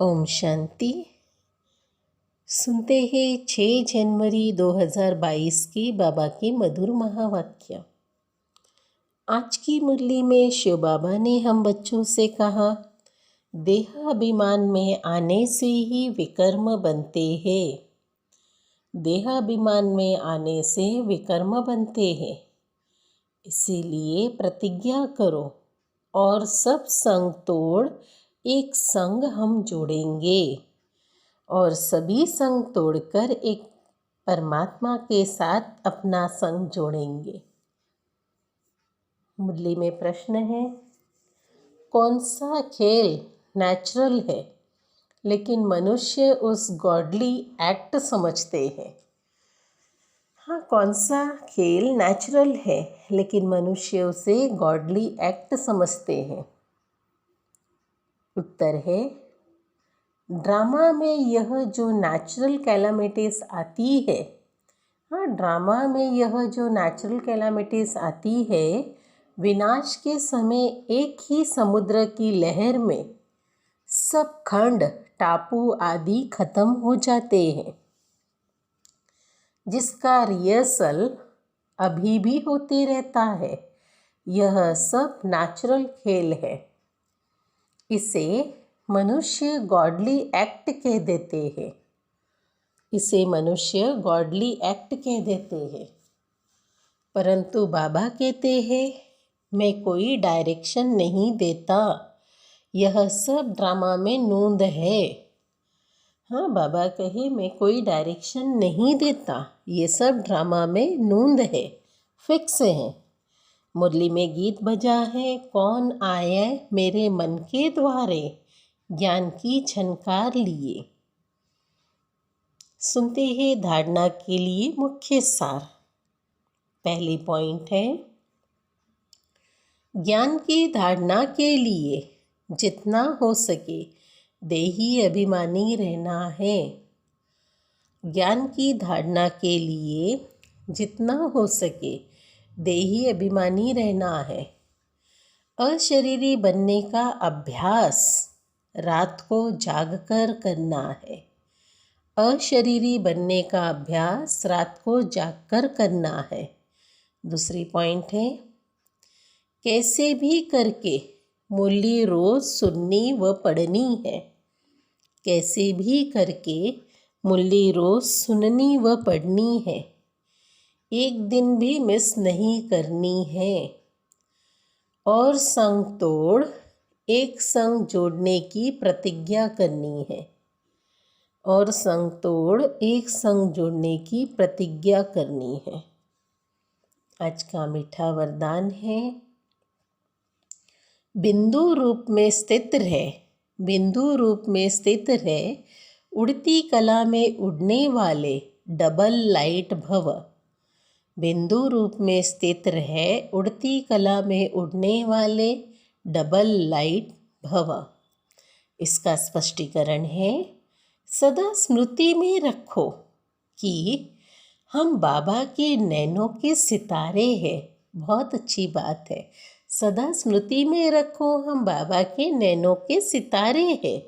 ओम शांति। सुनते हैं 6 जनवरी 2022 की बाबा की मधुर महावाक्य। आज की मुरली में शिव बाबा ने हम बच्चों से कहा, देहाभिमान में आने से ही विकर्म बनते हैं। देहाभिमान में आने से विकर्म बनते हैं, इसीलिए प्रतिज्ञा करो और सब संग तोड़ एक संग हम जोड़ेंगे और सभी संग तोड़कर एक परमात्मा के साथ अपना संग जोड़ेंगे। मुरली में प्रश्न है, कौन सा खेल नेचुरल है लेकिन मनुष्य उस गॉडली एक्ट समझते हैं? हाँ, कौन सा खेल नेचुरल है लेकिन मनुष्य उसे गॉडली एक्ट समझते हैं? उत्तर है, ड्रामा में यह जो नेचुरल कैलामिटीज़ आती है, हाँ, ड्रामा में यह जो नेचुरल कैलामिटीज़ आती है, विनाश के समय एक ही समुद्र की लहर में सब खंड, टापू आदि खत्म हो जाते हैं, जिसका रिहर्सल अभी भी होते रहता है। यह सब नेचुरल खेल है। इसे मनुष्य गॉडली एक्ट कह देते हैं। इसे मनुष्य गॉडली एक्ट कह देते हैं। परंतु बाबा कहते हैं, मैं कोई डायरेक्शन नहीं देता, यह सब ड्रामा में नूंद है। हाँ, बाबा कहे, मैं कोई डायरेक्शन नहीं देता, ये सब ड्रामा में नूंद है, फिक्स है। मुरली में गीत बजा है, कौन आए मेरे मन के द्वारे, ज्ञान की झनकार लिए। सुनते हैं धारणा के लिए मुख्य सार। पहली पॉइंट है, ज्ञान की धारणा के लिए जितना हो सके देही अभिमानी रहना है। ज्ञान की धारणा के लिए जितना हो सके देही अभिमानी रहना है। अशरीरी बनने का अभ्यास रात को जागकर करना है। अशरीरी बनने का अभ्यास रात को जागकर करना है। दूसरी पॉइंट है, कैसे भी करके मुरली रोज सुननी व पढ़नी है। कैसे भी करके मुरली रोज सुननी व पढ़नी है। एक दिन भी मिस नहीं करनी है। और संग तोड़ एक संग जोड़ने की प्रतिज्ञा करनी है। और संग तोड़ एक संग जोड़ने की प्रतिज्ञा करनी है। आज का मीठा वरदान है, बिंदु रूप में स्थित रहे, बिंदु रूप में स्थित रहे, उड़ती कला में उड़ने वाले डबल लाइट भव। बिंदु रूप में स्थित रहे, उड़ती कला में उड़ने वाले डबल लाइट भव। इसका स्पष्टीकरण है, सदा स्मृति में रखो कि हम बाबा के नैनों के सितारे हैं। बहुत अच्छी बात है, सदा स्मृति में रखो हम बाबा के नैनों के सितारे हैं।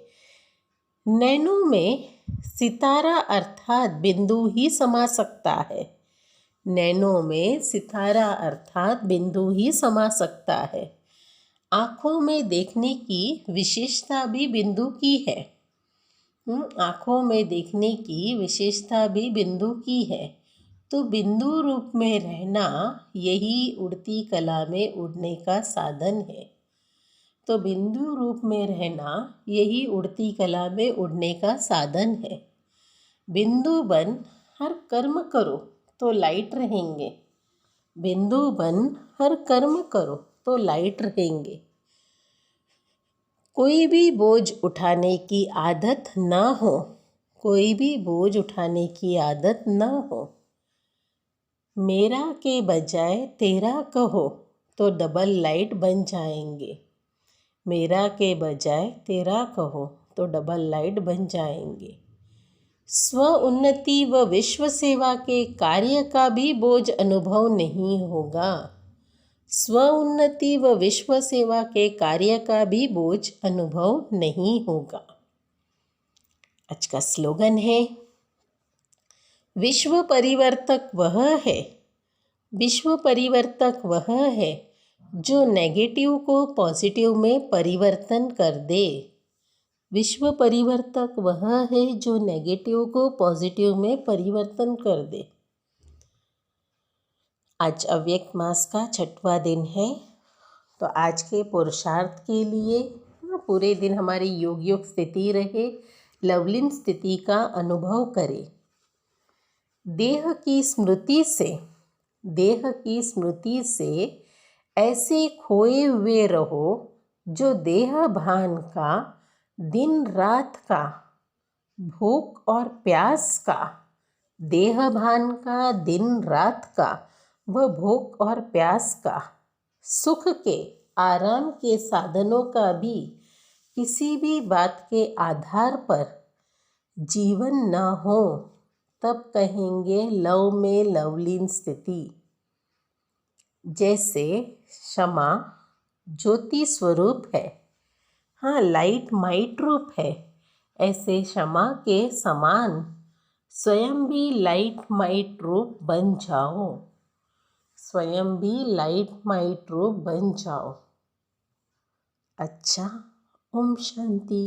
नैनों में सितारा अर्थात बिंदु ही समा सकता है। नैनों में सितारा अर्थात बिंदु ही समा सकता है। आँखों में देखने की विशेषता भी बिंदु की है। आँखों में देखने की विशेषता भी बिंदु की है। तो बिंदु रूप में रहना यही उड़ती कला में उड़ने का साधन है। तो बिंदु रूप में रहना यही उड़ती कला में उड़ने का साधन है। बिंदु बन हर कर्म करो तो लाइट रहेंगे। बिंदु बन हर कर्म करो तो लाइट रहेंगे। कोई भी बोझ उठाने की आदत ना हो। कोई भी बोझ उठाने की आदत ना हो। मेरा के बजाय तेरा कहो तो डबल लाइट बन जाएंगे। मेरा के बजाय तेरा कहो तो डबल लाइट बन जाएंगे। स्व उन्नति व विश्व सेवा के कार्य का भी बोझ अनुभव नहीं होगा। स्व उन्नति व विश्व सेवा के कार्य का भी बोझ अनुभव नहीं होगा। आज का स्लोगन है, विश्व परिवर्तक वह है, विश्व परिवर्तक वह है जो नेगेटिव को पॉजिटिव में परिवर्तन कर दे। विश्व परिवर्तक वह है जो नेगेटिव को पॉजिटिव में परिवर्तन कर दे। आज अव्यक्त मास का 6वां दिन है, तो आज के पुरुषार्थ के लिए पूरे दिन हमारी योग स्थिति रहे, लवलीन स्थिति का अनुभव करें। देह की स्मृति से ऐसे खोए हुए रहो जो देह भान का, दिन रात का, भूख और प्यास का, देह भान का, दिन रात का व भूख और प्यास का, सुख के आराम के साधनों का भी किसी भी बात के आधार पर जीवन न हो, तब कहेंगे लव में लवलीन स्थिति। जैसे क्षमा ज्योति स्वरूप है, हाँ लाइट माइट रूप है, ऐसे क्षमा के समान स्वयं भी लाइट माइट रूप बन जाओ, स्वयं भी लाइट माइट रूप बन जाओ। अच्छा, ओम शांति।